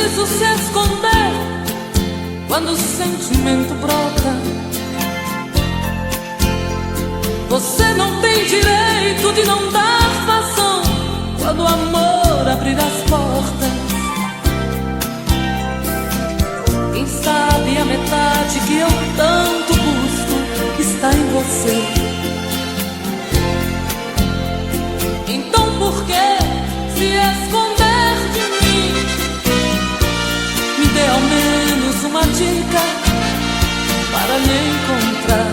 preciso se esconder quando o sentimento brota. Você não tem direito de não dar vazão quando o amor abrir as portas. Quem sabe a metade que eu tanto busco está em você. Então por que se esconder de mim? Me dê ao menos uma dica para me encontrar.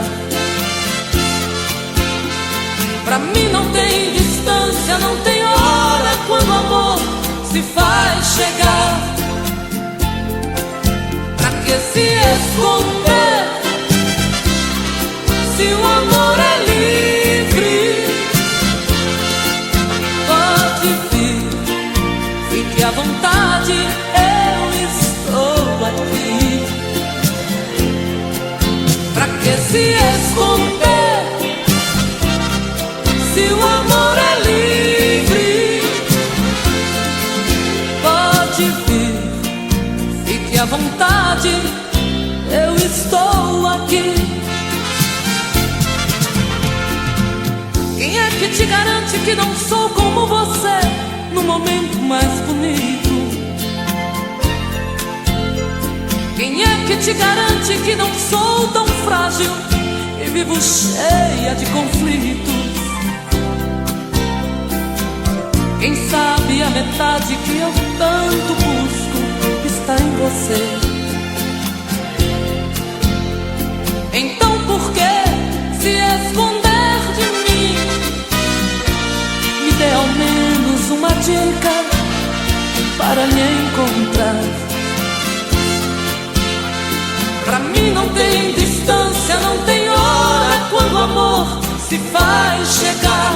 Pra mim não tem distância, não tem hora quando o amor se faz chegar. Pra que se esconder se o amor é livre? Pode vir, fique à vontade, eu estou aqui. Pra que se esconder se o amor é livre? Pode vir, fique à vontade, eu estou aqui. Quem é que te garante que não sou como você no momento mais bonito? Quem é que te garante que não sou tão frágil e vivo cheia de conflitos? Quem sabe a metade que eu tanto busco está em você. Então por que se esconder de mim? Me dê ao menos uma dica para me encontrar. Pra mim não tem distância, não tem hora quando o amor se faz chegar.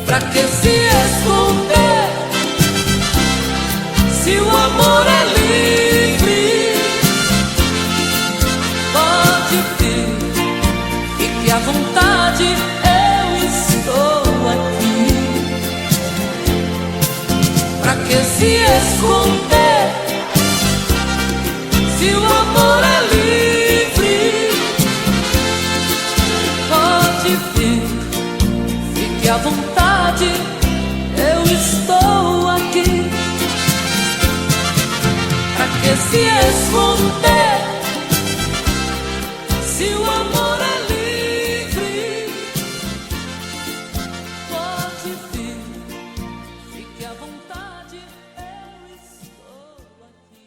Pra que se esconder se o amor é livre? Pode vir, fique à vontade, eu estou aqui. Pra que se esconder se o amor é livre? Pode vir, fique à vontade, eu estou aqui. Pra que se esconder se o amor é livre? Pode vir, fique à vontade, eu estou aqui.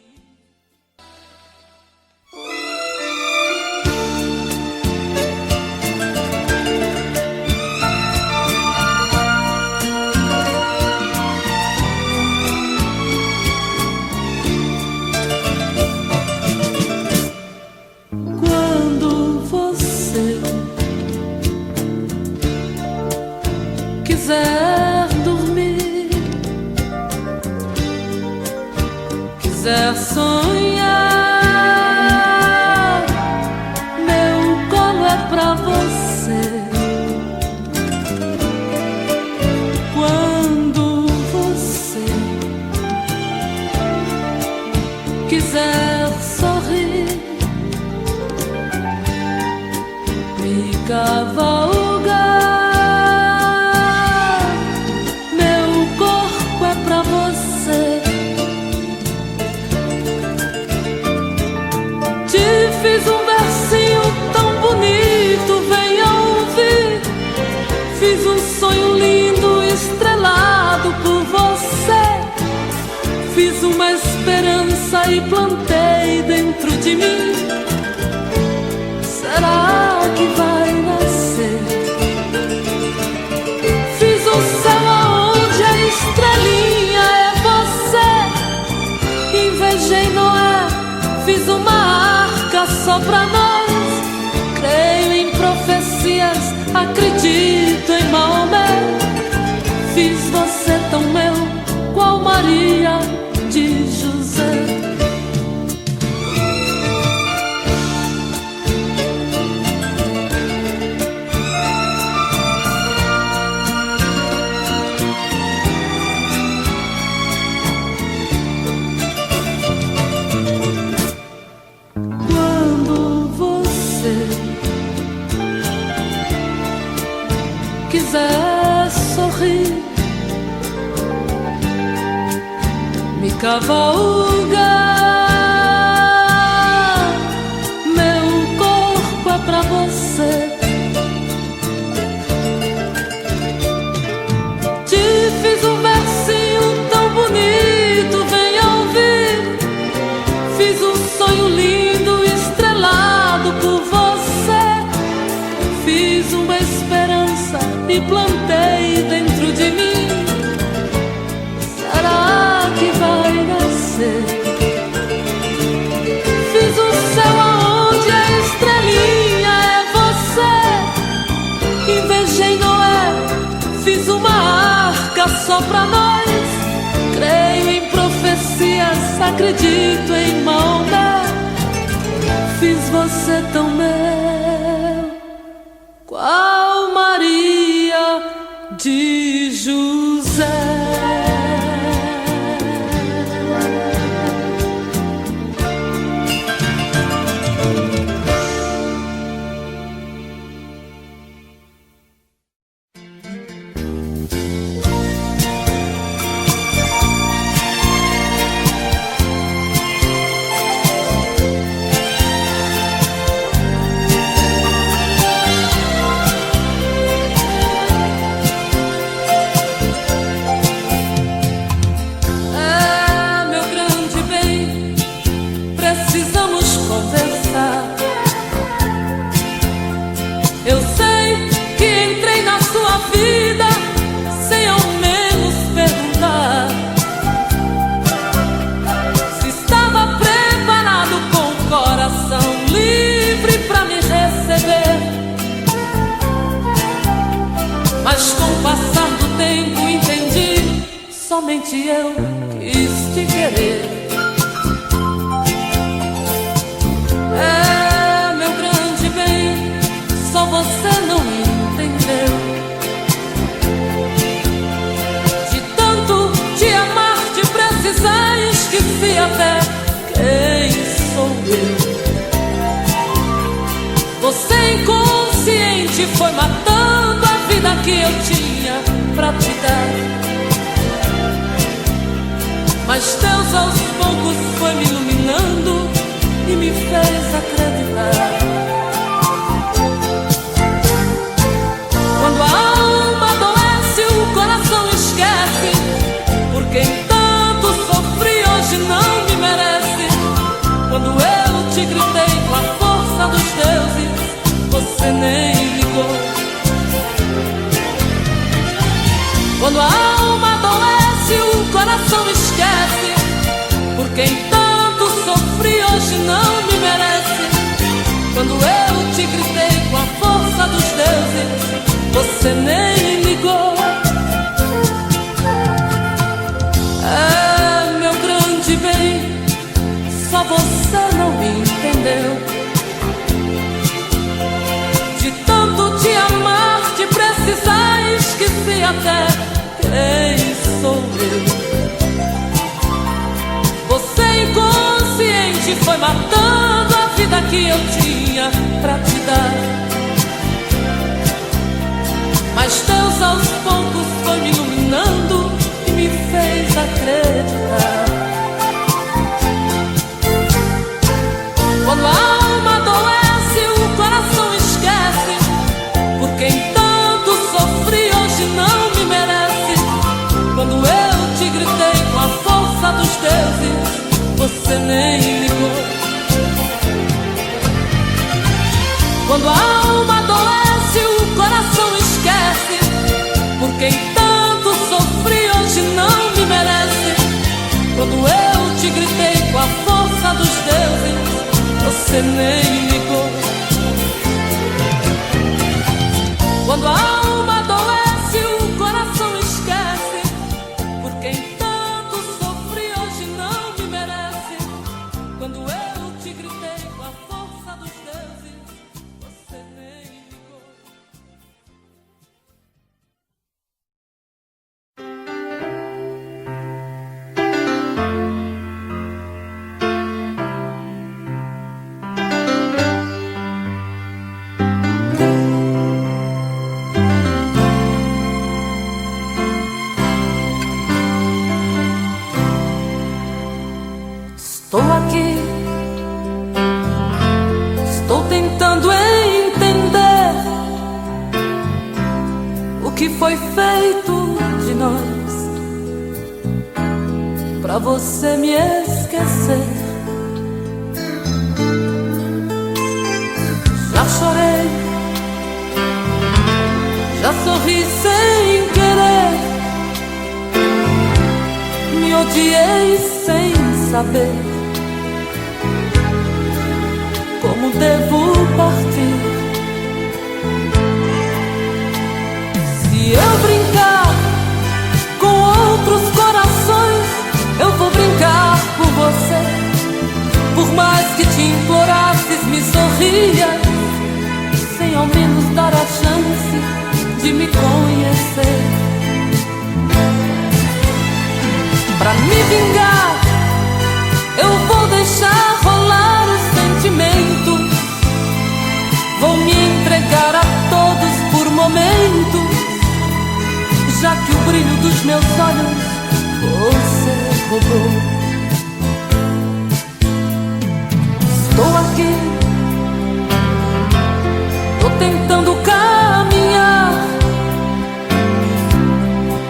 Quiser dormir, quiser sonhar, meu colo é pra você. Quando você quiser sorrir, me cavalgar. Fiz um versinho tão bonito, venha ouvir. Fiz um sonho lindo, estrelado por você. Fiz uma esperança e plantei dentro de mim. Será que vai nascer? Fiz um céu aonde a estrelinha é você. Invejei Noé, fiz uma arca só pra nós. Creio em profecias, acredito em Maomé. Fiz você tão meu, qual Maria de José. quiser sorrir, me cavalgar, meu corpo é pra você. Te fiz um versinho tão bonito, venha ouvir. Fiz um sonho lindo, estrelado por você. Fiz uma esperança e plantei dentro de mim. Será que vai nascer? Fiz o céu aonde a estrelinha é você. Invejei Noé, fiz uma arca só pra nós. Creio em profecias, acredito em Maomé. Fiz você tão meu, qual Maria de José. Eu sei que entrei na sua vida sem ao menos perguntar se estava preparado com o coração livre pra me receber. Mas com o passar do tempo entendi, somente eu quis te querer. Só você não entendeu. De tanto te amar, te precisar, esqueci até quem sou eu. Você inconsciente foi matando a vida que eu tinha pra te dar. Mas Deus aos poucos foi me iluminando e me fez acreditar. Quando a alma adoece, o coração esquece. Por quem tanto sofri, hoje não me merece. Quando eu te gritei com a força dos deuses, você nem ligou. Quando a alma adoece, o coração esquece. Por quem tanto sofri, hoje não me merece. Quando eu te gritei com a força dos deuses, você nem ligou. É meu grande bem, só você não me entendeu. De tanto te amar, te precisar, esqueci até quem sou eu. Você inconsciente foi matando a vida que eu tinha pra te dar. Mas Deus aos poucos foi me iluminando e me fez acreditar. Quando a alma adoece, o coração esquece. Por quem tanto sofri, hoje não me merece. Quando eu te gritei com a força dos deuses, você nem ligou. Quando a alma adoece, o coração esquece. Por quem tanto sofri, hoje não me merece. Quando eu te gritei com a força dos deuses, você nem ligou. Quando a alma adoece, o coração esquece. Por quem tanto sofri, hoje não me merece. Quando eu te gritei com a força dos deuses, você nem Estou aqui, estou tentando entender o que foi feito de nós pra você me esquecer. Já chorei, já sorri sem querer, me odiei sem saber como devo partir. Se eu brincar com outros corações, eu vou brincar por você. Por mais que te implorasses, me sorria, sem ao menos dar a chance de me conhecer. Pra me vingar, eu vou deixar rolar o sentimento. Vou me entregar a todos por momentos, já que o brilho dos meus olhos você roubou. Estou aqui, tô tentando caminhar,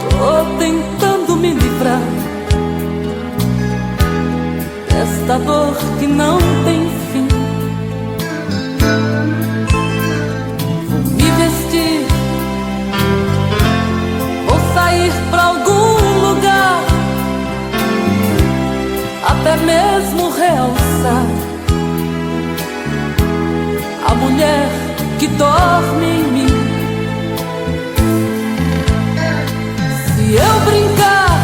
tô tentando me livrar desta dor que não tem fim. Vou me vestir, vou sair pra algum lugar, até mesmo realçar a mulher que dorme em mim. Se eu brincar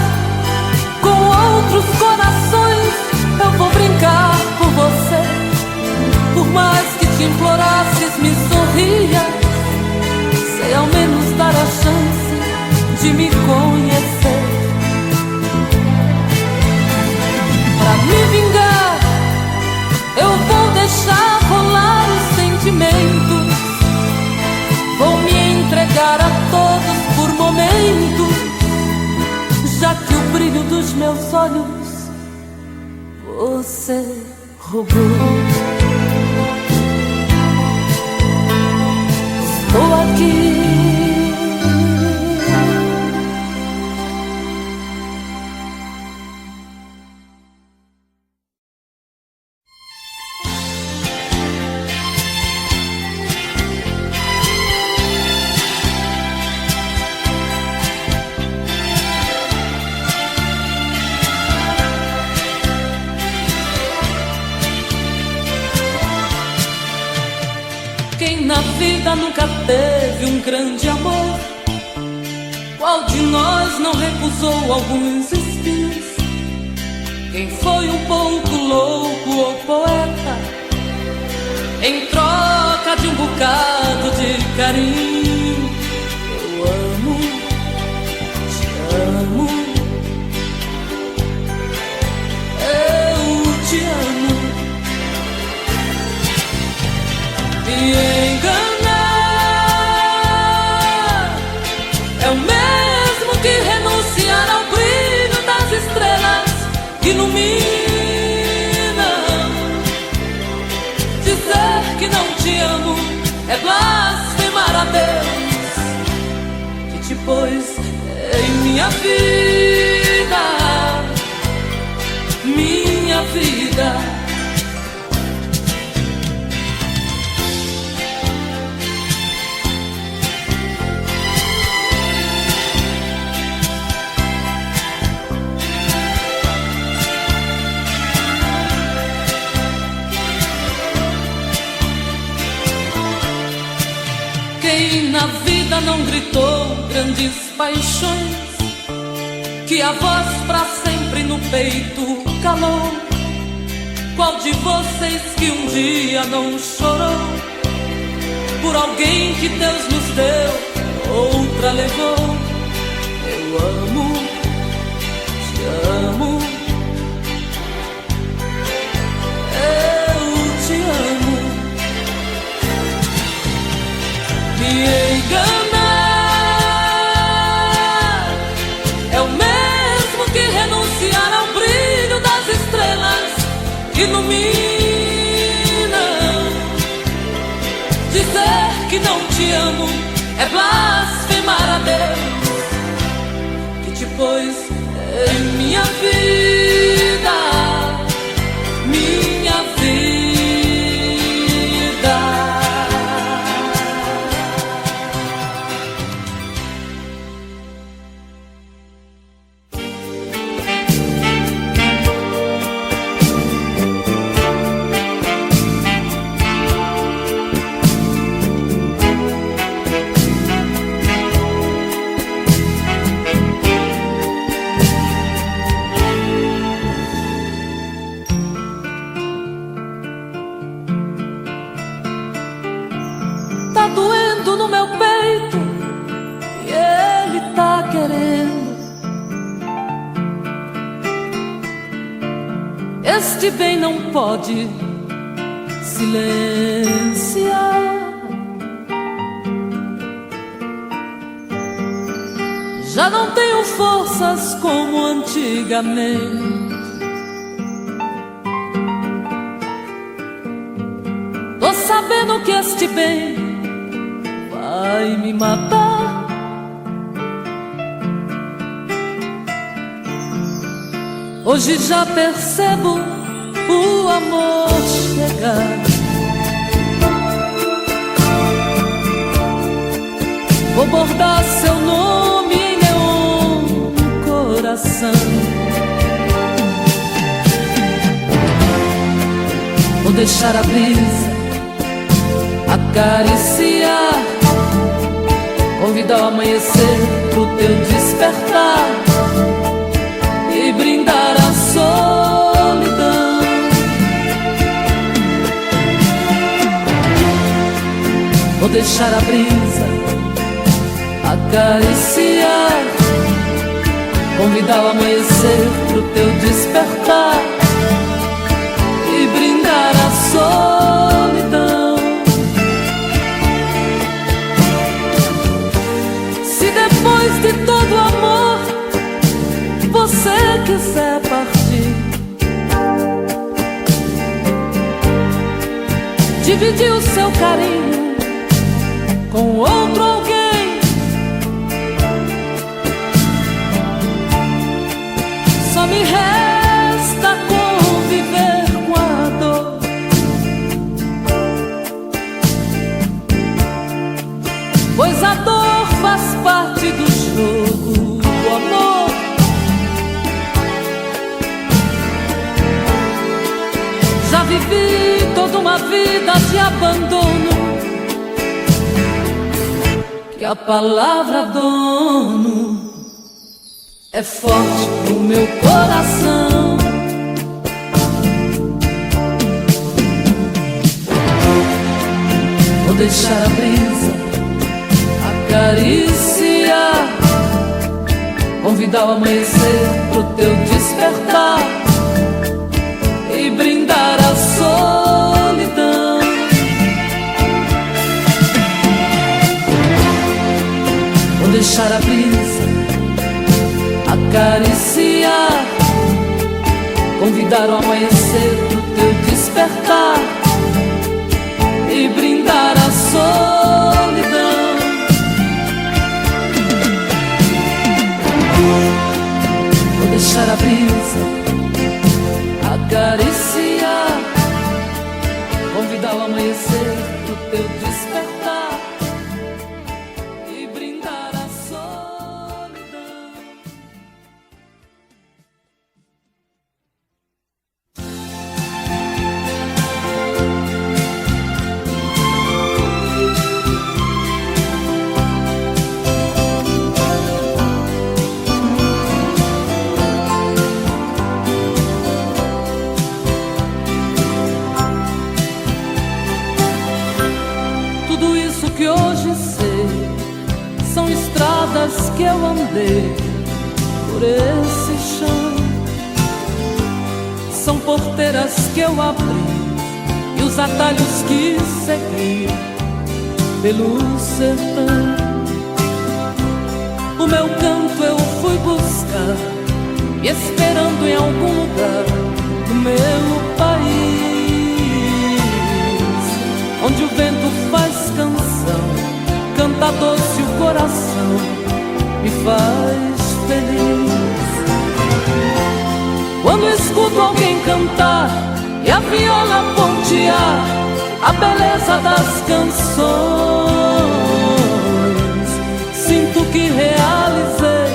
com outros corações, eu vou brincar por você. Por mais que te implorasses, me sorria, sem ao menos dar a chance de me conhecer. Pra me vingar, eu vou deixar rolar os sentimentos. Vou me entregar a todos por momentos, já que o brilho dos meus olhos você roubou. Estou aqui, quem na vida nunca teve um grande amor? Qual de nós não recusou alguns espinhos? Quem foi um pouco louco ou poeta em troca de um bocado de carinho? Eu amo, te amo, eu te amo. Me enganar é o mesmo que renunciar ao brilho das estrelas que iluminam. Dizer que não te amo é blasfemar a Deus, que te pôs em minha vida, minha vida. Quem na vida não gritou grandes paixões, que a voz pra sempre no peito calou? Qual de vocês que um dia não chorou por alguém que Deus nos deu, outra levou? Eu amo, te amo, eu te amo. Me enganar é o mesmo que renunciar ao brilho das estrelas é blasfemar a Deus que te pôs em minha vida, minha vida. Tá doendo no meu peito e ele tá querendo. Este bem não pode silenciar. Já não tenho forças como antigamente. Tô sabendo que este bem vai me matar. Hoje já percebo o amor chegar. Vou bordar seu nome em neon no coração. Vou deixar a brisa acariciar, convidar o amanhecer pro teu despertar e brindar a solidão. Vou deixar a brisa acariciar, convidar o amanhecer pro teu despertar e brindar a solidão. Se depois de todo amor você quiser partir, dividir o seu carinho com outro alguém, só me resta conviver com a dor. Pois a dor faz parte do jogo do amor. Já vivi toda uma vida de abandono, que a palavra dono é forte no meu coração. Vou deixar a brisa acariciar, convidar o amanhecer pro teu despertar e brindar a solidão. Vou deixar a brisa acariciar, convidar o amanhecer pro teu despertar e brindar a solidão. Vou deixar a brisa acariciar, convidar o amanhecer pro teu despertar e brindar a solidão. Que hoje sei são estradas que eu andei por esse chão, são porteiras que eu abri e os atalhos que segui pelo sertão. O meu canto eu fui buscar, esperando em algum lugar do meu país, onde o vento faz canção, canta doce a beleza das canções. Sinto que realizei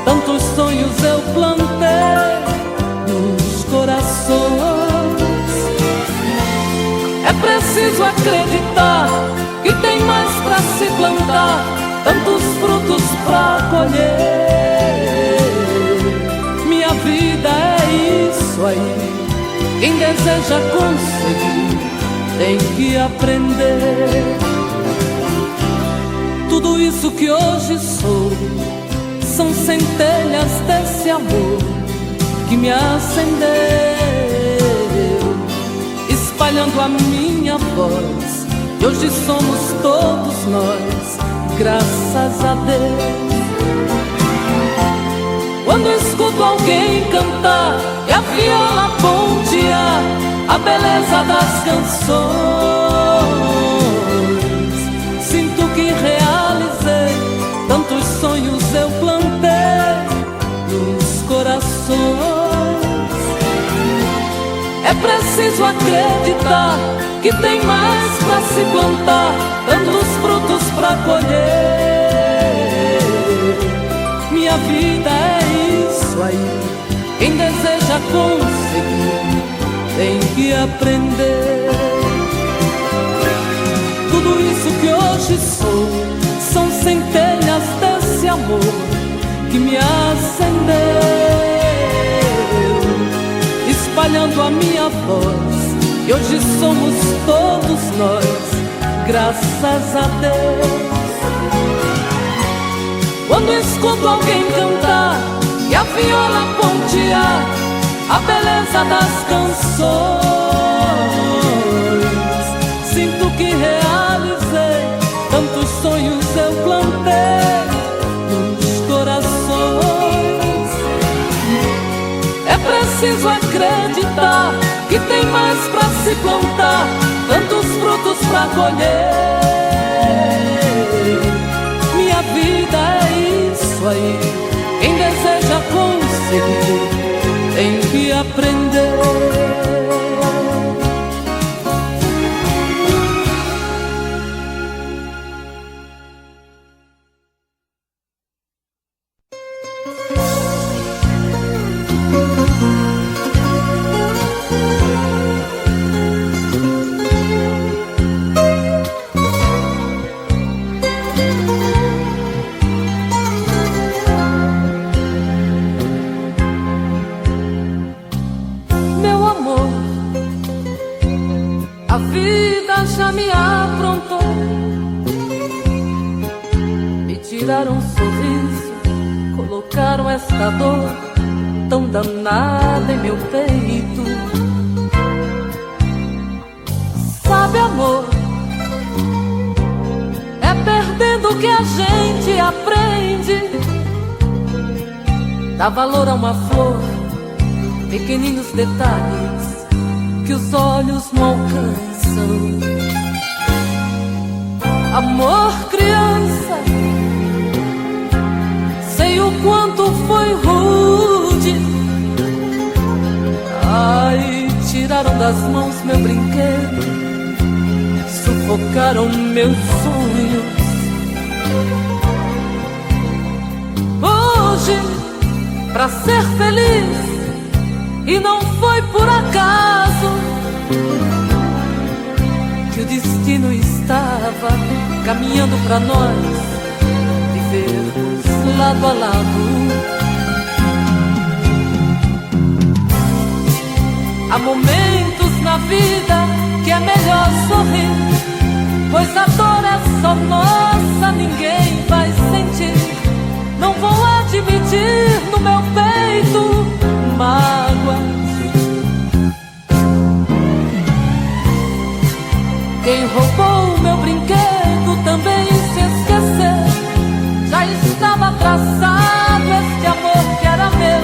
tantos sonhos eu plantei nos corações. É preciso acreditar que tem mais pra se plantar, tantos frutos pra colher. Minha vida é isso aí, quem deseja conseguir tem que aprender. Tudo isso que hoje sou são centelhas desse amor que me acendeu, espalhando a minha voz. E hoje somos todos nós, graças a Deus. Quando escuto alguém cantar e a viola pontear a beleza das canções, sinto que realizei tantos sonhos eu plantei nos corações. É preciso acreditar que tem mais pra se plantar, tantos frutos pra colher. Minha vida é isso aí, quem deseja conseguir tem que aprender. Tudo isso que hoje sou são centelhas desse amor que me acendeu, espalhando a minha voz. E hoje somos todos nós, graças a Deus. Quando escuto alguém cantar e a viola pontear a beleza das canções, sinto que realizei tantos sonhos eu plantei nos corações. É preciso acreditar que tem mais pra se plantar, tantos frutos pra colher. Minha vida é isso aí, quem deseja conseguir tem que aprender. A vida já me aprontou, me tiraram um sorriso, colocaram esta dor tão danada em meu peito. Sabe, amor, é perdendo que a gente aprende. Dá valor a uma flor, pequeninos detalhes que os olhos não alcançam. Amor, criança, sei o quanto foi rude. Ai, tiraram das mãos meu brinquedo, sufocaram meus sonhos. Hoje, pra ser feliz, e não foi por acaso que o destino estava caminhando pra nós vivermos lado a lado. Há momentos na vida que é melhor sorrir, pois a dor é só nossa, ninguém vai sentir. Não vou admitir no meu peito mágoas. Quem roubou meu brinquedo também se esqueceu. Já estava traçado este amor que era meu,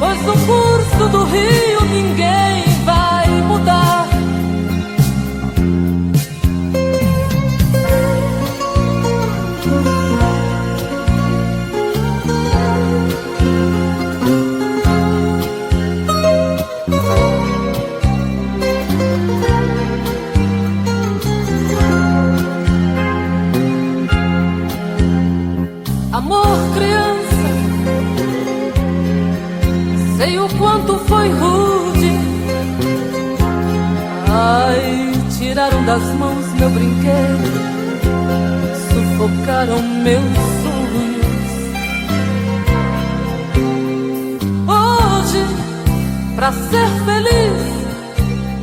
pois no curso do rio ninguém vai mudar. amor, criança, sei o quanto foi rude. Ai, tiraram das mãos meu brinquedo, sufocaram meus sonhos. Hoje, pra ser feliz,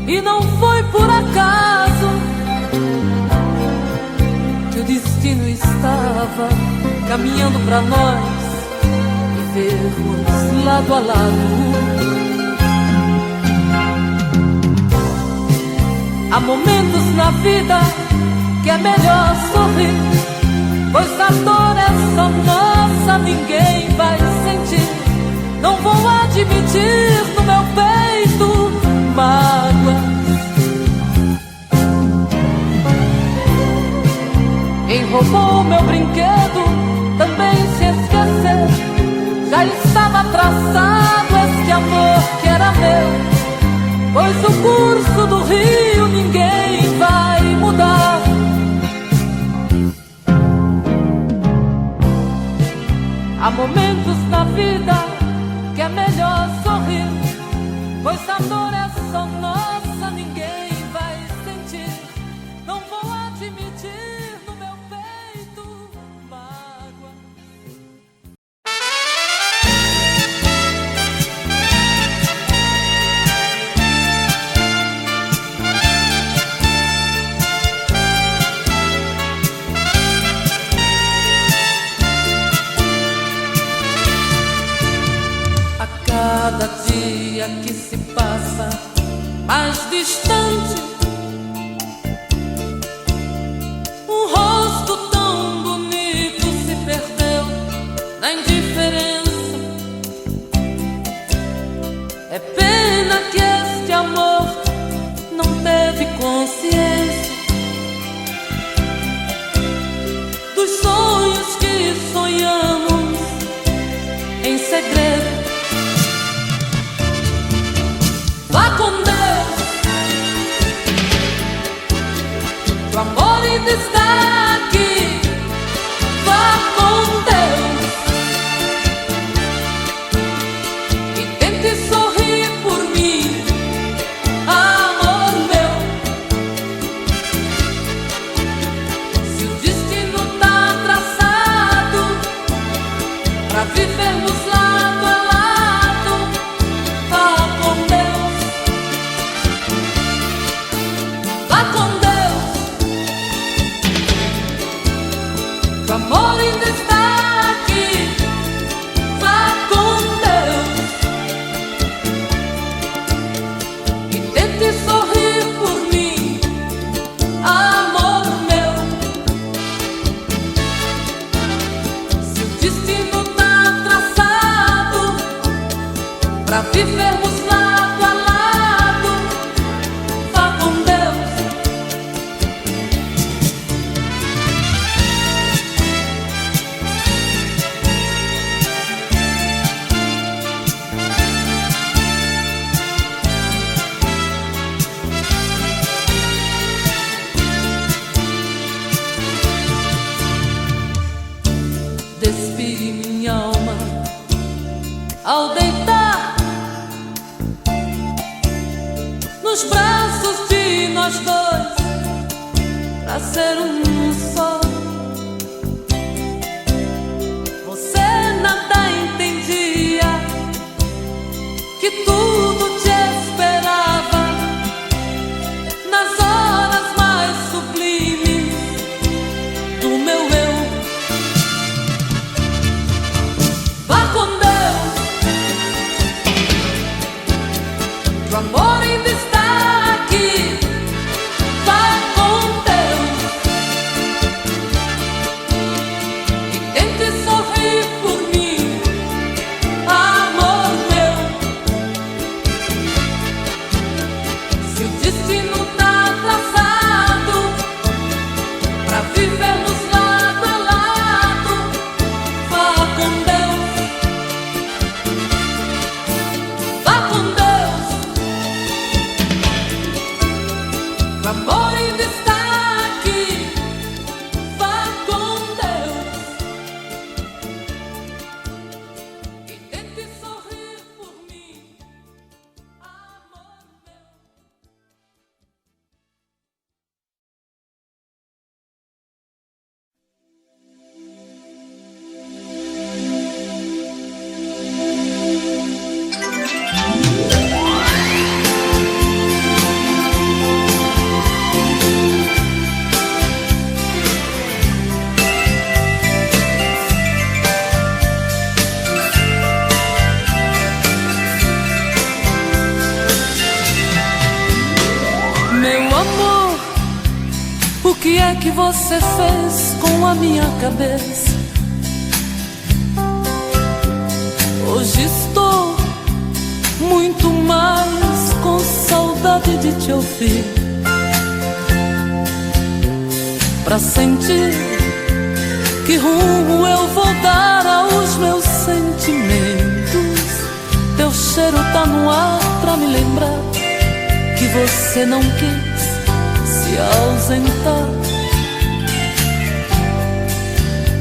e não foi por acaso que o destino estava caminhando pra nós vivermos lado a lado. Há momentos na vida que é melhor sorrir, pois a dor é só nossa, ninguém vai sentir. Não vou admitir no meu peito mágoa. Quem roubou meu brinquedo também se esqueceu. Já estava traçado este amor que era meu, pois o curso do rio ninguém vai mudar. Há momentos na vida que é melhor sorrir, pois a dor é só nossa, ninguém vai sentir. Não vou admitir no meu peito mágoa. Cada dia que se passa mais distante, um rosto tão bonito se perdeu na indiferença. É pena que este amor não teve consciência dos sonhos que sonhamos em segredo. Vá com Deus, o amor ainda está aqui. Vá com Deus e tente sorrir por mim, amor meu. Se o destino tá traçado pra vivermos lado a lado, vá com Deus. Vá com Deus, o amor ainda está aqui. Vá com Deus e tente sorrir por mim, amor meu. Se o destino tá traçado pra vivermos lado a lado, vá com Deus. Despi minha alma ao deitar nos braços de nós dois, pra ser um só. Você nada entendia, que tudo te esperava nas horas mais sublimes do meu eu. Vá com Deus, o amor ainda está aqui. Vá com Deus é que você fez com a minha cabeça? Hoje estou muito mais com saudade de te ouvir, pra sentir que rumo eu vou dar aos meus sentimentos. Teu cheiro tá no ar pra me lembrar que você não quis se ausentar,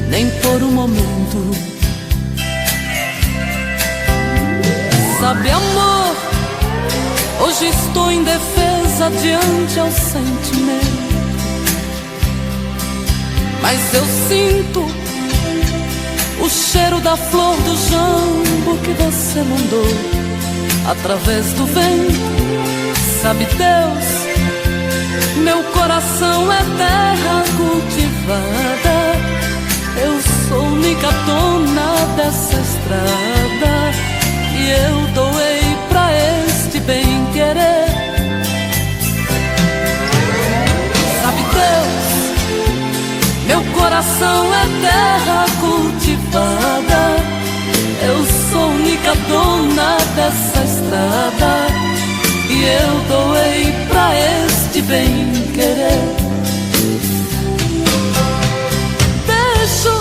nem por um momento. Sabe, amor, hoje estou indefesa diante ao sentimento, mas eu sinto o cheiro da flor do jambo que você mandou através do vento. Sabe, Deus, meu coração é terra cultivada, eu sou única dona dessa estrada, e eu doei pra este bem-querer. Sabe, Deus, meu coração é terra cultivada, eu sou única dona dessa estrada, e eu doei pra este bem-querer. Deixo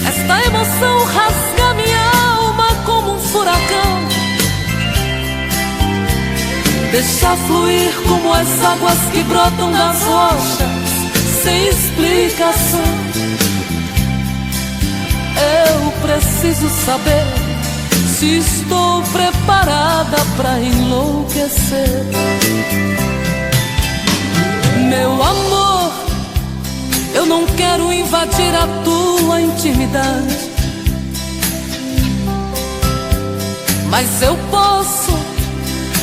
esta emoção rasgar minha alma como um furacão, deixar fluir como as águas que brotam das rochas sem explicação. Eu preciso saber se estou preparada pra enlouquecer. Meu amor, eu não quero invadir a tua intimidade, mas eu posso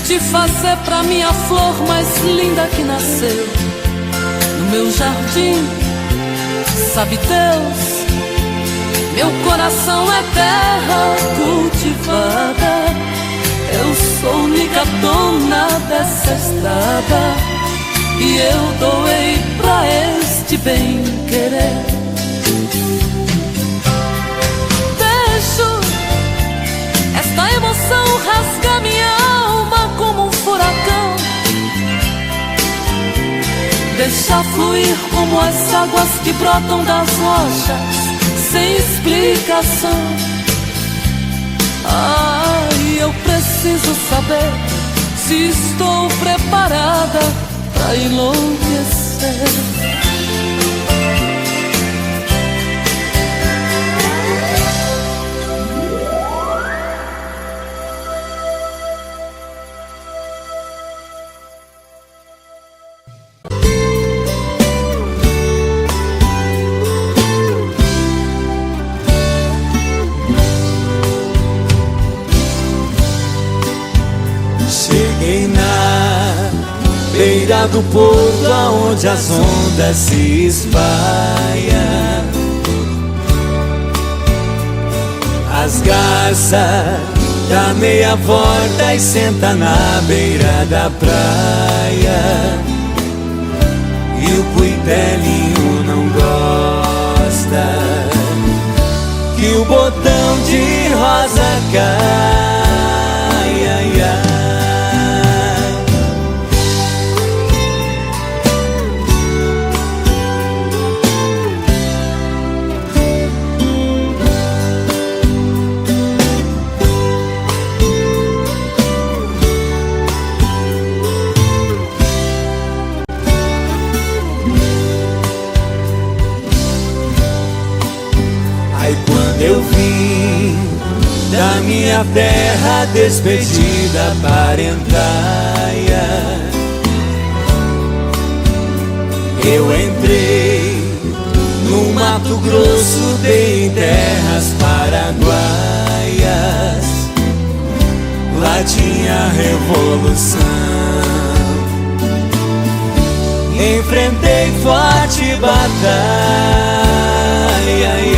te fazer pra mim a flor mais linda que nasceu no meu jardim. Sabe, Deus, meu coração é terra cultivada, eu sou única dona dessa estrada, e eu doei pra este bem-querer. Deixo esta emoção rasgar minha alma como um furacão, deixar fluir como as águas que brotam das rochas sem explicação. Ai, eu preciso saber se estou preparada pra enlouquecer. Cheguei na beira do porto, aonde as ondas se espalham. As garças dá meia volta e senta na beira da praia, e o cuitelinho não gosta que o botão de rosa cai. Ai, ai. Quando eu vim da minha terra, despedida parentaia, eu entrei no Mato Grosso, dei em terras paraguaias. Lá tinha revolução, enfrentei forte batalha. Ai, ai.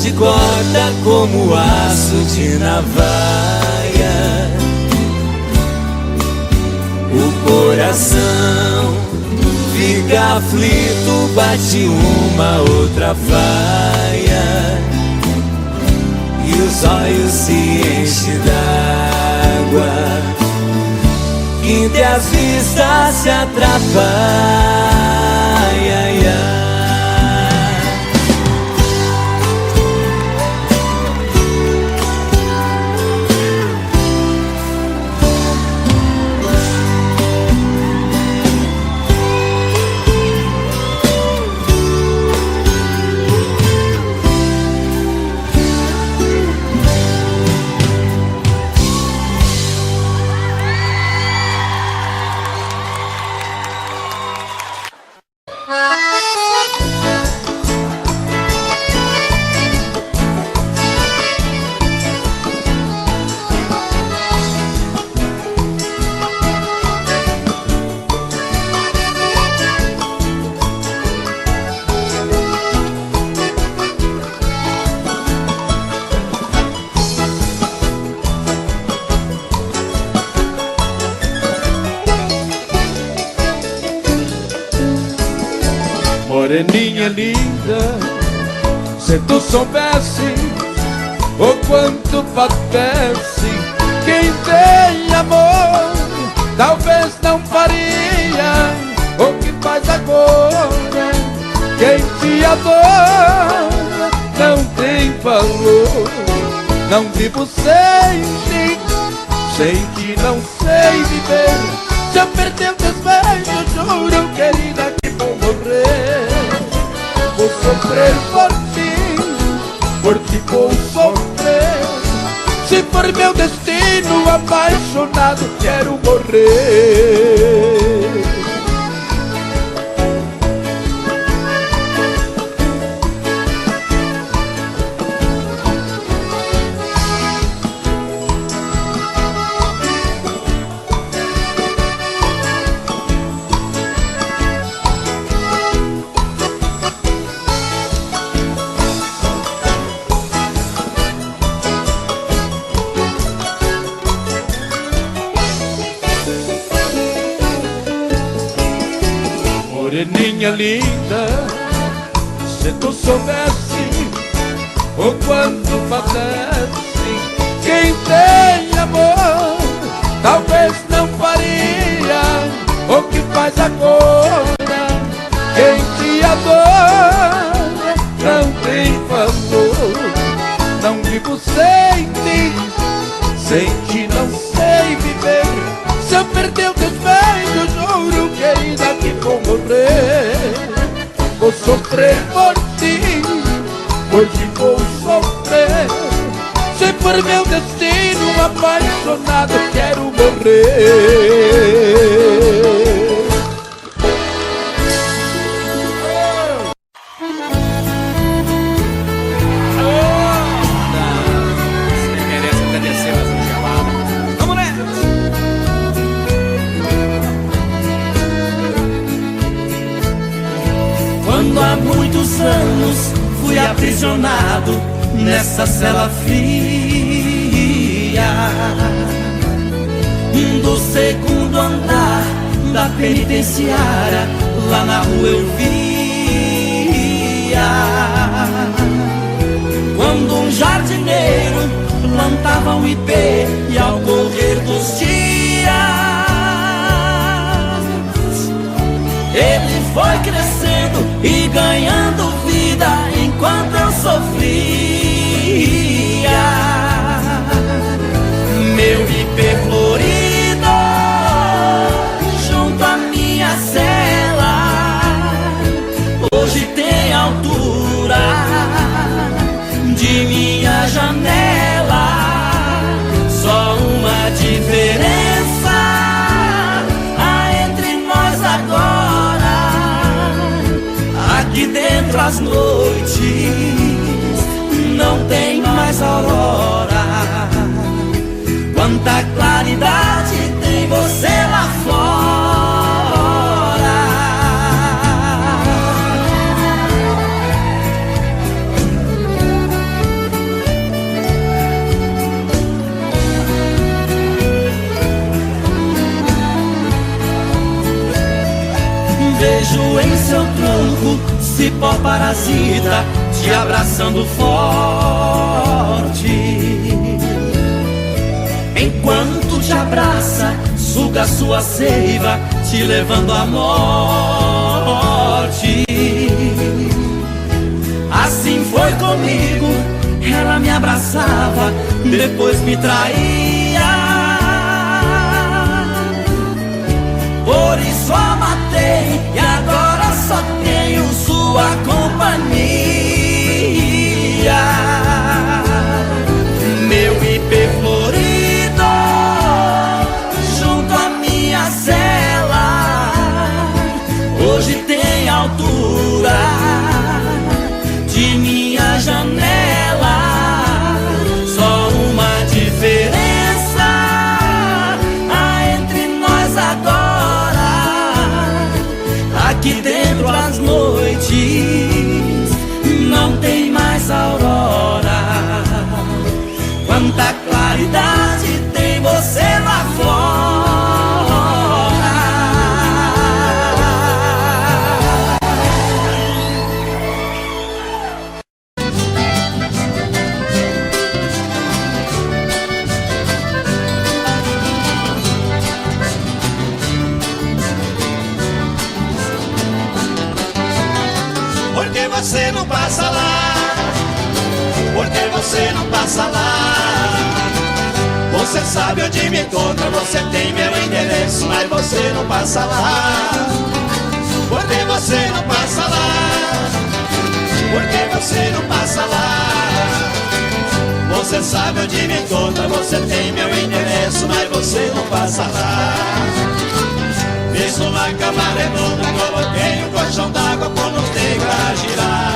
saudade corta como aço de navalha. O coração fica aflito, bate uma outra faia, e os olhos se enchem d'água, que entre as vistas se atrapalha. Moreninha linda, se tu soubesse o quanto padece quem tem amor, talvez não faria o que faz agora. Quem te adora não tem valor. Não vivo sem ti, sem ti não sei viver. Se eu perder teus beijos, juro, querida, que vou morrer. Vou sofrer por ti vou sofrer. Se for meu destino, apaixonado, quero morrer. Moreninha linda, se tu soubesse o quanto padece quem tem amor, talvez não faria o que faz agora. Quem te adora não tem valor. Não vivo sem ti, sem ti não sei viver. Se eu perder teus beijos, juro, querida, que vou morrer. Vou sofrer por ti vou sofrer. Se for meu destino, apaixonado, quero morrer. Quando há muitos anos fui aprisionado nessa cela fria do segundo andar da penitenciária, lá na rua eu via quando um jardineiro plantava um ipê, e ao correr dos dias ele foi crescendo e ganhando vida enquanto eu sofria. Meu ipê florido junto à minha cela hoje tem altura de minha janela. Só uma diferença há entre nós agora: aqui dentro as noites não tem mais aurora. Quanta claridade tem você lá fora. vejo em seu tronco cipó parasita te abraçando forte. Enquanto te abraça, suga sua seiva, te levando à morte. Assim foi comigo, ela me abraçava, depois me traía. Por isso a matei e agora só tenho sua companhia. Meu ipê florido junto à minha cela, hoje tem altura de minha janela. Só uma diferença há entre nós agora: aqui dentro as noites não tem mais aurora. Quanta claridade tem você lá fora. Por que você não passa lá? Por que você não passa lá? Você sabe onde me encontra, você tem meu endereço, mas você não passa lá. Por que você não passa lá? Por que você não passa lá? Você sabe onde me encontra, você tem meu endereço, mas você não passa lá. Fiz uma cama redonda, coloquei um colchão d'água, conotei pra girar.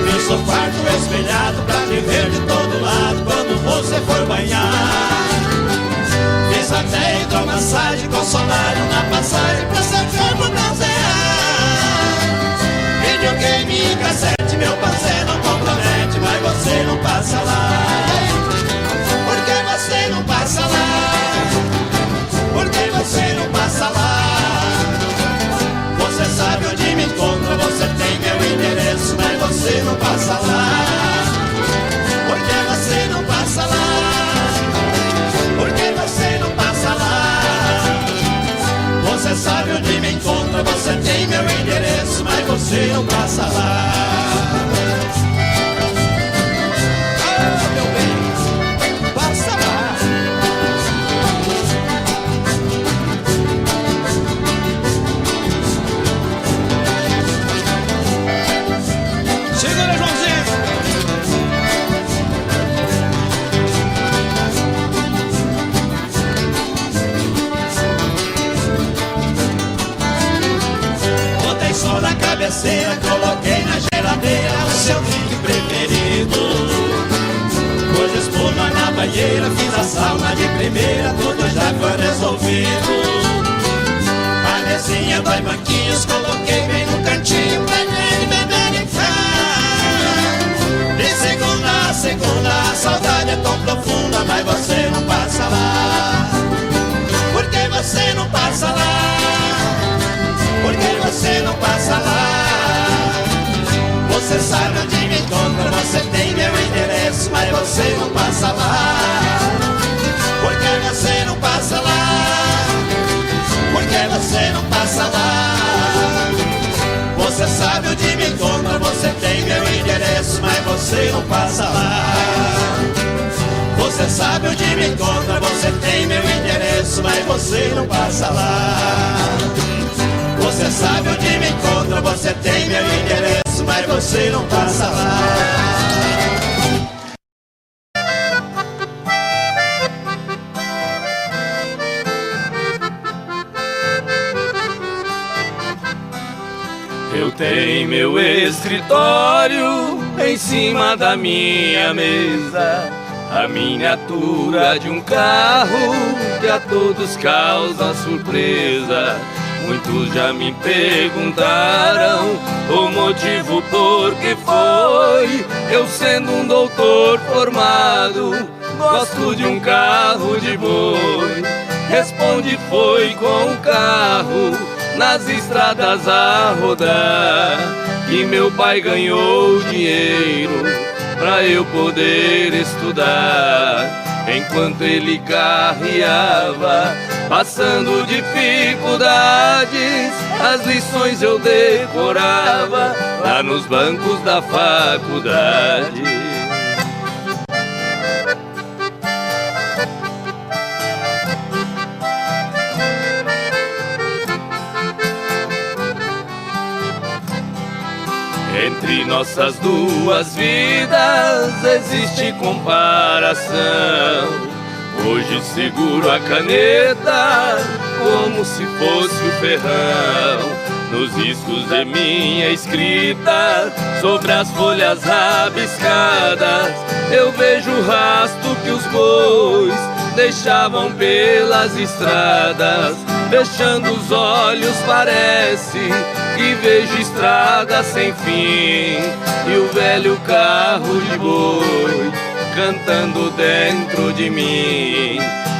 Fiz o quarto espelhado pra te ver de todo lado quando você for banhar. Fiz até hidromassagem com solário na passagem pra seu corpo bronzear. Videogame e cassete, meu parceiro não compromete, mas você não passa lá. Por que você não passa lá? Por que você não passa lá? Você sabe onde me encontra, você tem meu endereço, mas você não passa lá. Por que você não passa lá? Por que você não passa lá? Você sabe onde me encontra, você tem meu endereço, mas você não passa lá. Ah, meu bem, passa lá. Segura, Joãozinho! Botei só na cabeceira, coloquei na geladeira o seu drink preferido. Pus espuma na banheira, fiz a sauna de primeira, tudo já foi resolvido. A mesinha, 2 banquinhos, coloquei bem no cantinho pra gente beber e ficar. De segunda a segunda, a saudade é tão profunda, mas você não passa lá. Por que você não passa lá? Por que você não passa lá? Você sabe onde me encontra, você tem meu endereço, mas você não passa lá. Por que você não passa lá? Por que você não passa lá? Você sabe onde me encontra, você tem meu endereço, mas você não passa lá. Você sabe onde me encontra, você tem meu endereço, mas você não passa lá. Você sabe onde me encontra, você tem meu endereço, mas você não passa lá. Eu tenho meu escritório em cima da minha mesa, a miniatura de um carro que a todos causa surpresa. Muitos já me perguntaram o motivo por que foi. Eu sendo um doutor formado, gosto de um carro de boi. Responde, foi com o carro nas estradas a rodar, que meu pai ganhou dinheiro pra eu poder estudar. Enquanto ele carreava, passando dificuldades, as lições eu decorava lá nos bancos da faculdade. Entre nossas duas vidas existe comparação. Hoje seguro a caneta como se fosse o ferrão nos riscos de minha escrita, sobre as folhas rabiscadas eu vejo o rastro que os bois deixavam pelas estradas. Fechando os olhos parece que vejo estrada sem fim, e o velho carro de boi cantando dentro de mim.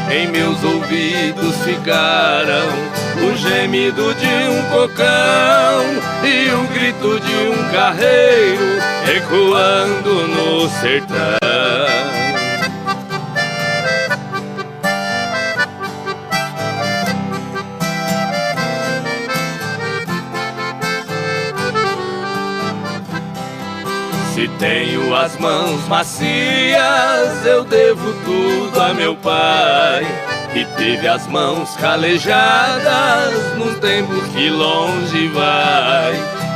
Em meus ouvidos ficaram o gemido de um cocão e o grito de um carreiro ecoando no sertão. Se tenho as mãos macias, eu devo tudo a meu pai, que teve as mãos calejadas num tempo que longe vai.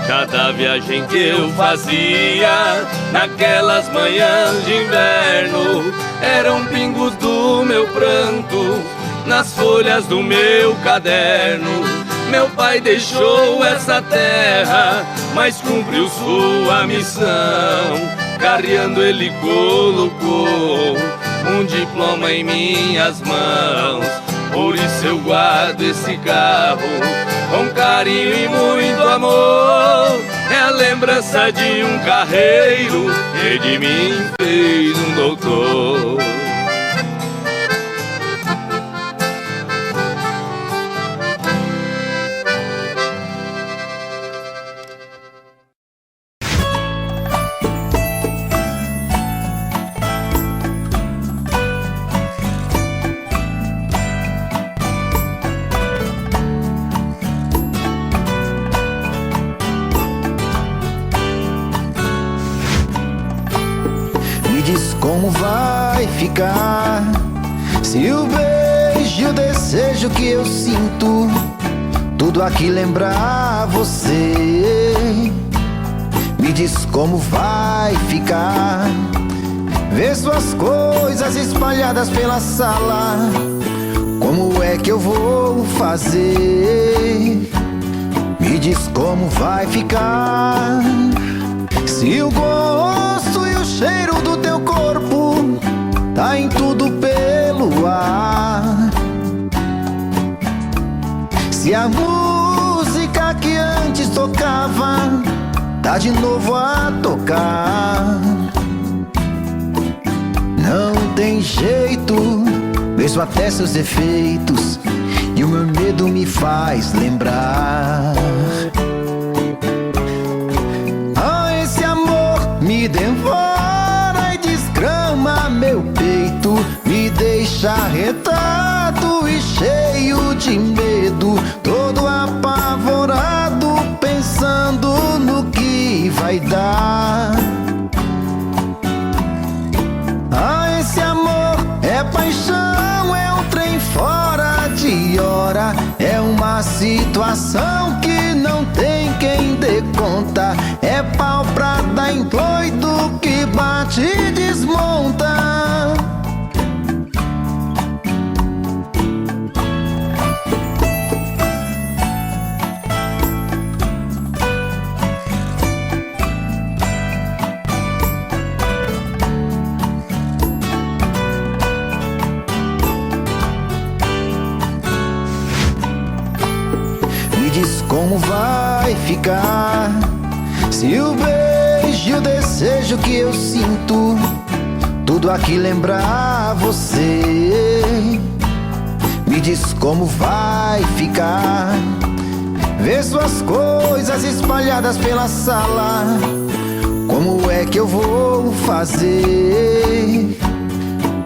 Cada viagem que eu fazia naquelas manhãs de inverno eram pingos do meu pranto nas folhas do meu caderno. Meu pai deixou essa terra, mas cumpriu sua missão. Carreando ele colocou um diploma em minhas mãos. Por isso eu guardo esse carro com carinho e muito amor. É a lembrança de um carreiro que de mim fez um doutor. Como vai ficar se o beijo e o desejo que eu sinto tudo aqui lembrar você? Me diz como vai ficar ver suas coisas espalhadas pela sala. Como é que eu vou fazer? Me diz como vai ficar se o gosto e o cheiro do teu corpo tá em tudo pelo ar. Se a música que antes tocava tá de novo a tocar. Não tem jeito, vejo até seus defeitos e o meu medo me faz lembrar. Me devora e desgrama meu peito, me deixa retado e cheio de medo, todo apavorado, pensando no que vai dar. Ah, esse amor é paixão, é um trem fora de hora, é uma situação que não tem quem dê conta, é pau pra dar em doido que bate e desmonta. Me diz como vai ficar se o beijo e o desejo que eu sinto tudo aqui lembrar você? Me diz como vai ficar ver suas coisas espalhadas pela sala. Como é que eu vou fazer?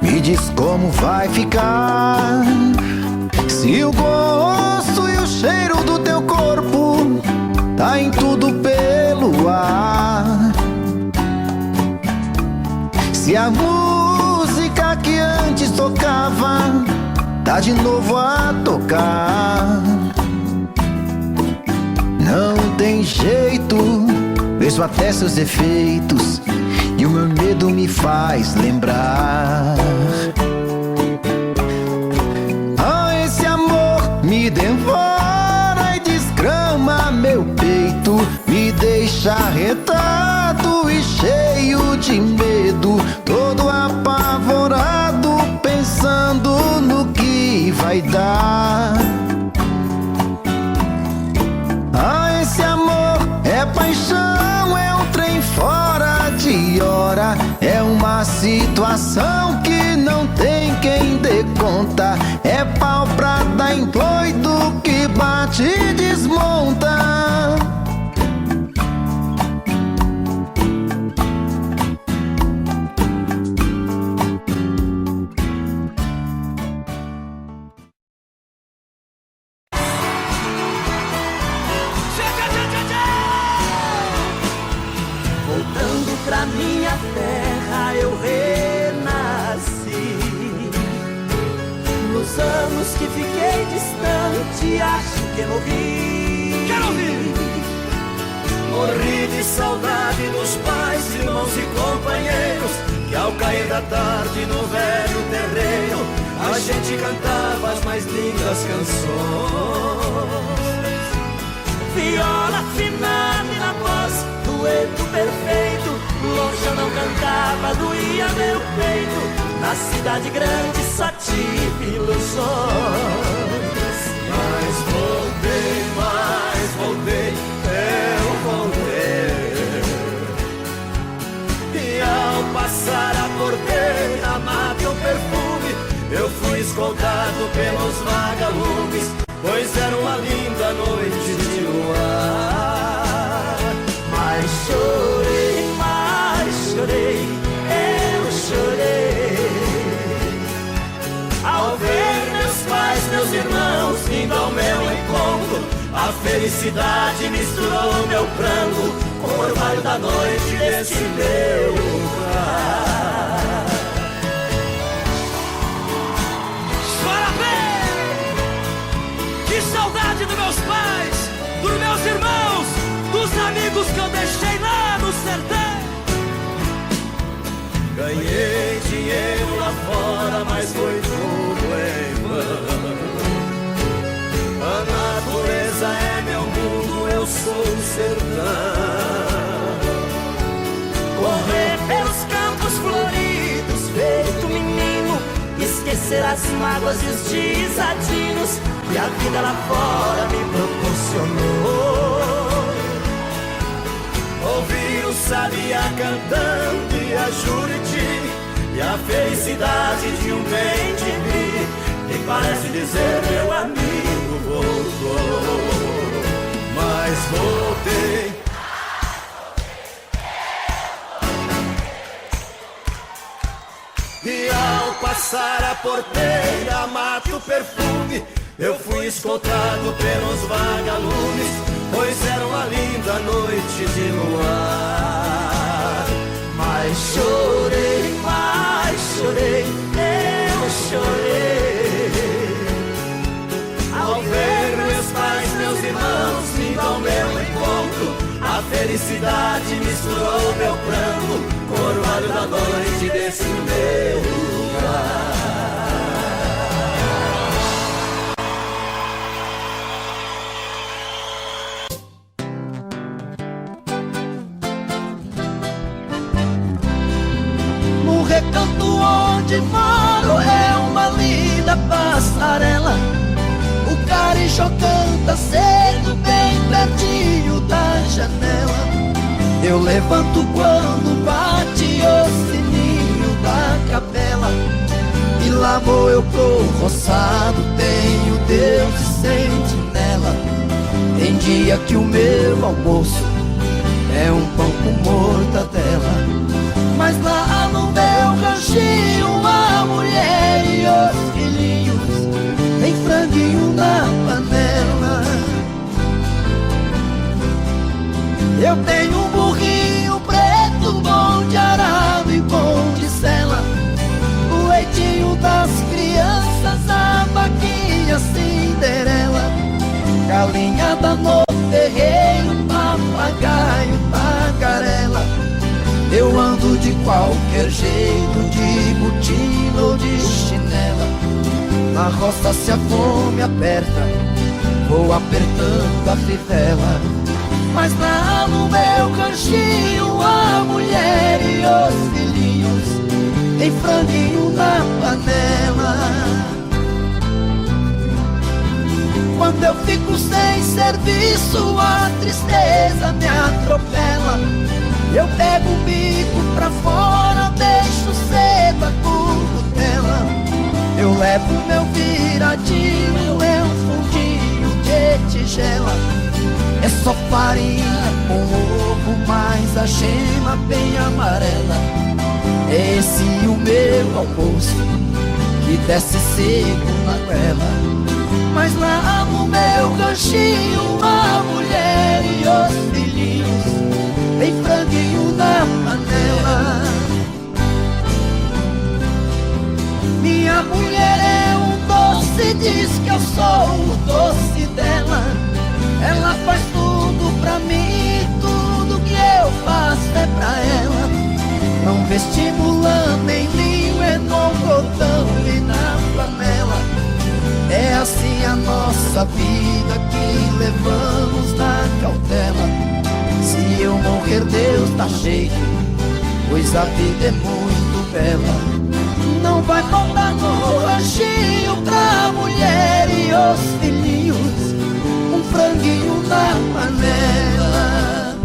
Me diz como vai ficar. Se o gosto e o cheiro do teu corpo tá em tudo pelo ar. Se a música que antes tocava tá de novo a tocar. Não tem jeito, vejo até seus defeitos e o meu medo me faz lembrar. Ah, esse amor me devora e desgrama meu peito, me deixa arretado e cheio de medo, todo apavorado, pensando no que vai dar. Ah, esse amor é paixão, é um trem fora de hora, é uma situação que não tem quem dê conta, é pau pra dar em doido que bate e desmonta. Voltando pra minha terra eu renasci. Nos anos que fiquei distante acho que morri. Quero ouvir! Morri de saudade dos pais, irmãos e companheiros, que ao cair da tarde no velho terreiro a gente cantava as mais lindas canções. Viola afinada e na voz, dueto perfeito, longe eu não cantava, doía meu peito. Na cidade grande só tive ilusões. Mas voltei, eu voltei. E ao passar a porteira, amava o perfume, eu fui escoltado pelos vagalumes, pois era uma linda noite de luar. Mas chorei, eu chorei, ao ver meus pais, meus irmãos vindo ao meu encontro. A felicidade misturou meu pranto com o orvalho da noite desse meu lugar. Parabéns! Que saudade dos meus pais, dos meus irmãos, dos amigos que eu deixei lá no sertão. Ganhei dinheiro lá fora, mas foi tudo em vão. A natureza é meu mundo, eu sou o sertão. Correr pelos campos floridos, feito menino, esquecer as mágoas e os desatinos que a vida lá fora me proporcionou. Ouvir o sabiá cantando e a Juriti, e a felicidade de um bem de mim, que parece dizer meu amigo voltou. Mas voltei. E ao passar a porteira, mato o perfume, eu fui escoltado pelos vagalumes, pois era uma linda noite de luar. Mas chorei, eu chorei, ao ver meus pais, meus irmãos vindo ao meu encontro. A felicidade misturou meu pranto com o orvalho da noite desse meu lugar. No recanto onde moro é uma linda passarela. O carijó canta cedo bem pertinho da janela. Eu levanto quando bate o sininho da capela, e lá vou eu pro roçado, tenho Deus de sentinela. Tem dia que o meu almoço é um pão com mortadela, mas lá no meu ranchinho a mulher e os filhinhos tem franguinho na panela. Eu tenho um burrinho preto, bom de arado e bom de sela, o leitinho das crianças, a vaquinha Cinderela, galinhada no terreiro, papagaio, tagarela. Eu ando de qualquer jeito, de botina ou de chinela. Na roça se a fome aperta, vou apertando a fivela. Mas lá no meu ranchinho a mulher e os filhinhos tem franguinho na panela. Quando eu fico sem serviço, a tristeza me atropela. Eu pego o bico pra fora, deixo cedo a currutela. Eu levo meu viradinho, é um fundinho de tigela. É só farinha com ovo, mas a gema bem amarela. É esse o meu almoço, que desce seco na goela. Mas lá no meu ranchinho a mulher e os filhinhos tem franguinho na panela. Minha mulher é um doce, diz que eu sou o doce dela. Ela faz tudo pra mim, tudo que eu faço é pra ela. Não vestibulando nem linho, é no cordão e na flanela. É assim a nossa vida que levamos na cautela. Se eu morrer, Deus tá cheio, pois a vida é muito bela. Não vai faltar no ranchinho pra mulher e os filhinhos um franguinho na panela.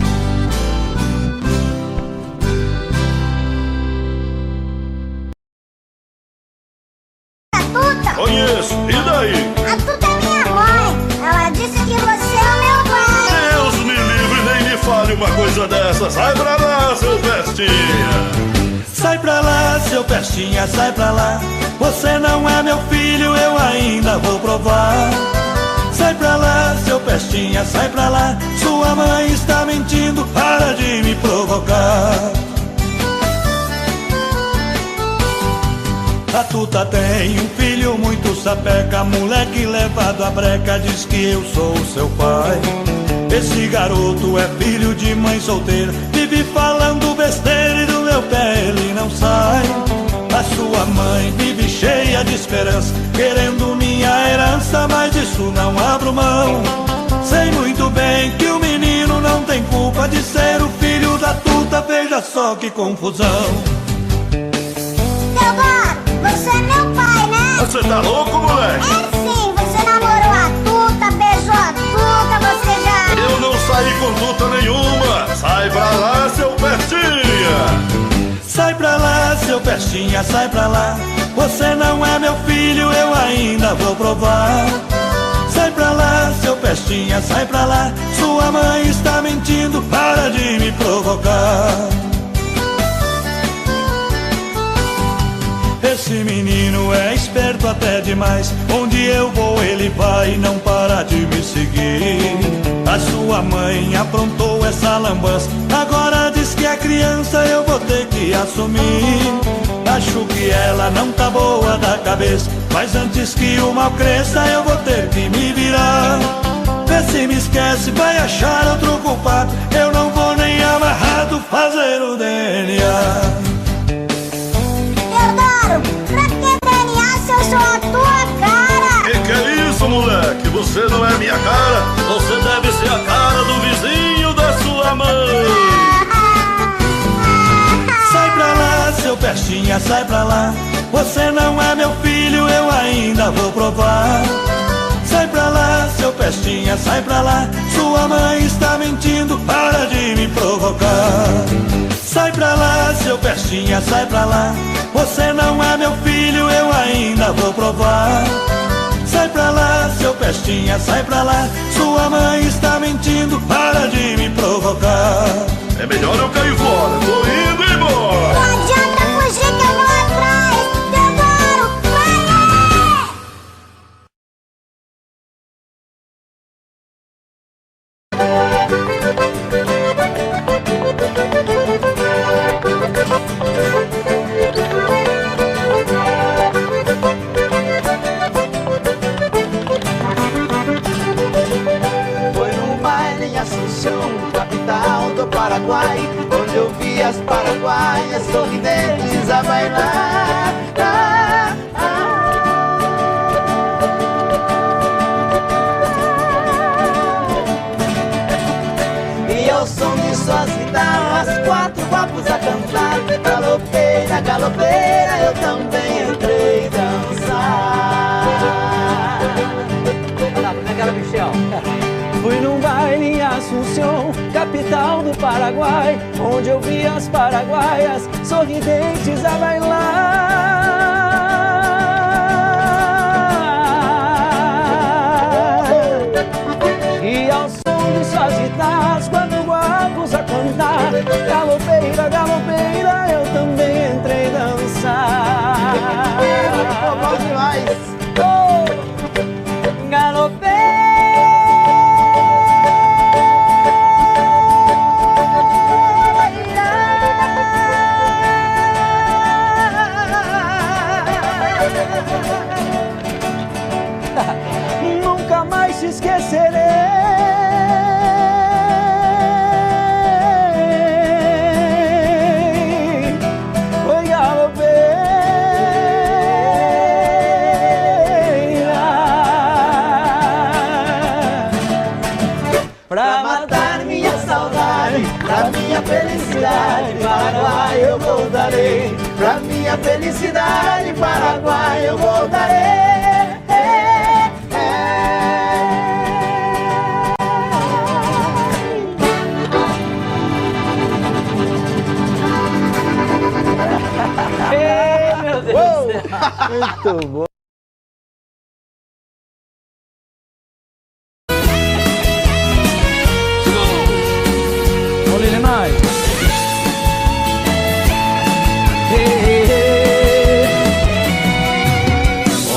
Conheço, e daí? A Tuta é minha mãe. Ela disse que você é o meu pai. Deus me livre, nem me fale uma coisa dessa. Sai pra lá, seu pestinha. Sai pra lá, seu pestinha, sai pra lá. Você não é meu filho, eu ainda vou provar. Sai pra lá, seu pestinha, sai pra lá. Sua mãe está mentindo, para de me provocar. A Tuta tem um filho muito sapeca, moleque levado à breca, diz que eu sou o seu pai. Esse garoto é filho de mãe solteira, vive falando besteira e do meu pé ele não sai. A sua mãe vive cheia de esperança, querendo minha herança, mas disso não abro mão. Sei muito bem que o menino não tem culpa de ser o filho da Tuta, veja só que confusão. Teodoro, você é meu pai, né? Você tá louco, moleque? É sim, você namorou a Tuta, beijou a Tuta, você já... Eu não saí com Tuta nenhuma. Sai pra lá, seu pestinha. Sai pra lá, seu pestinha, sai pra lá. Você não é meu filho, eu ainda vou provar. Sai pra lá, seu pestinha, sai pra lá. Sua mãe está mentindo, para de me provocar. Esse menino é esperto até demais. Onde eu vou ele vai e não para de me seguir. A sua mãe aprontou essa lambança, agora diz que a criança eu vou ter que assumir. Acho que ela não tá boa da cabeça, mas antes que o mal cresça eu vou ter que me virar. Vê se me esquece, vai achar outro culpado. Eu não vou nem amarrado fazer o DNA. Teodoro, pra que DNA se eu sou a tua cara? Que é isso, moleque? Você não é minha cara. Você deve ser a cara do vizinho da sua mãe. Sai pra lá, seu pestinha, sai pra lá. Você não é meu filho, eu ainda vou provar. Sai pra lá, seu pestinha, sai pra lá. Sua mãe está mentindo, para de me provocar. Sai pra lá, seu pestinha, sai pra lá. Você não é meu filho, eu ainda vou provar. Sai pra lá, seu pestinha. garotinha, sai pra lá. Sua mãe está mentindo, para de me provocar. É melhor eu cair fora, tô indo embora. Não adianta fugir que eu vou atrás. Demoro, vai! Foi num baile em Assunção, capital do Paraguai, onde eu vi as paraguaias sorridentes a bailar. E ao som de suas guitarras, 4 guapos a cantar. Galopeira, galopeira, eu também entrei dançar. Fui num baile em Assunção, capital do Paraguai, onde eu vi as paraguaias sorridentes a bailar. E ao som de suas guitarras, 4 guapos a cantar. Galopeira, galopeira, eu também entrei dançar. Bom demais! Nunca mais te esquecerei. Foi galopeira Pra matar minha saudade, pra minha felicidade, Paraguai eu voltarei. Pra minha felicidade, Paraguai eu voltarei. Ei, meu Deus do céu. Muito bom.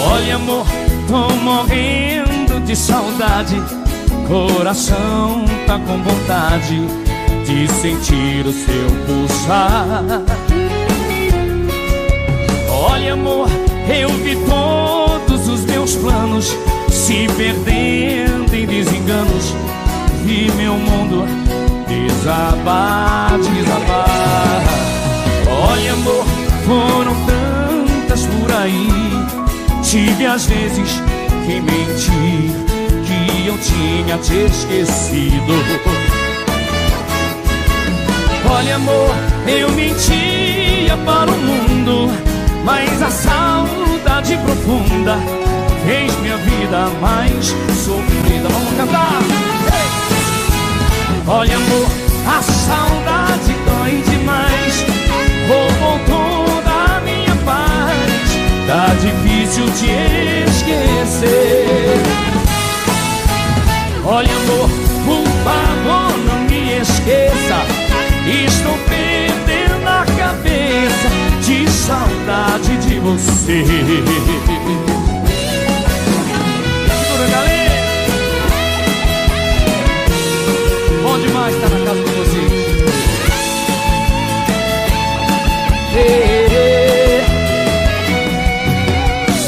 Olha, amor, tô morrendo de saudade. Coração tá com vontade de sentir o seu pulsar. Olha, amor, eu vi todos os meus planos se perdendo em desenganos. Vi meu mundo desabar, desabar. Olha, amor, foram tantas por aí. Tive às vezes que mentir, que eu tinha te esquecido. Olha, amor, eu mentia para o mundo, mas a saudade profunda fez minha vida mais sofrida. Vamos cantar! Olha, amor, a saudade dói demais, roubou toda a minha paz. Tá difícil te esquecer. Olha, amor, por favor, não me esqueça. Estou perdendo a cabeça de saudade de você. Segura, galera. Bom demais estar na casa com vocês.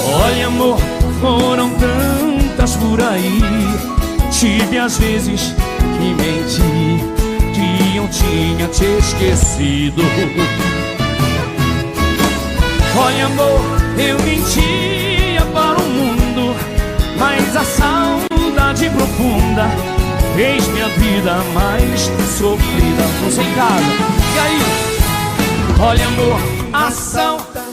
Olha, amor, foram tantas por aí. Tive às vezes que menti, que eu tinha te esquecido. Olha, amor, eu mentia para o mundo, mas a saudade profunda fez minha vida mais sofrida. Você em casa, e aí? Olha, amor, a saudade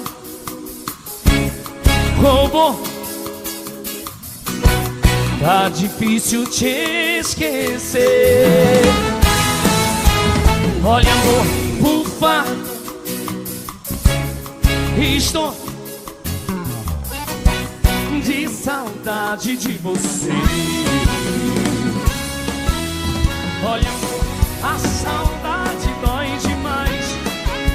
roubou. Tá difícil te esquecer. Olha, amor, por favor, estou de saudade. saudade de você. Olha, a saudade dói demais,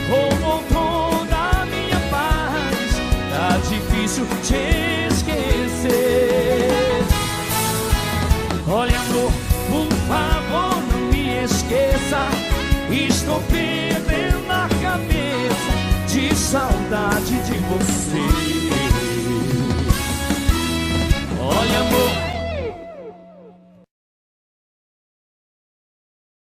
roubou toda a minha paz. Tá difícil te esquecer. Olha, amor, por favor, não me esqueça. Estou perdendo a cabeça de saudade de você.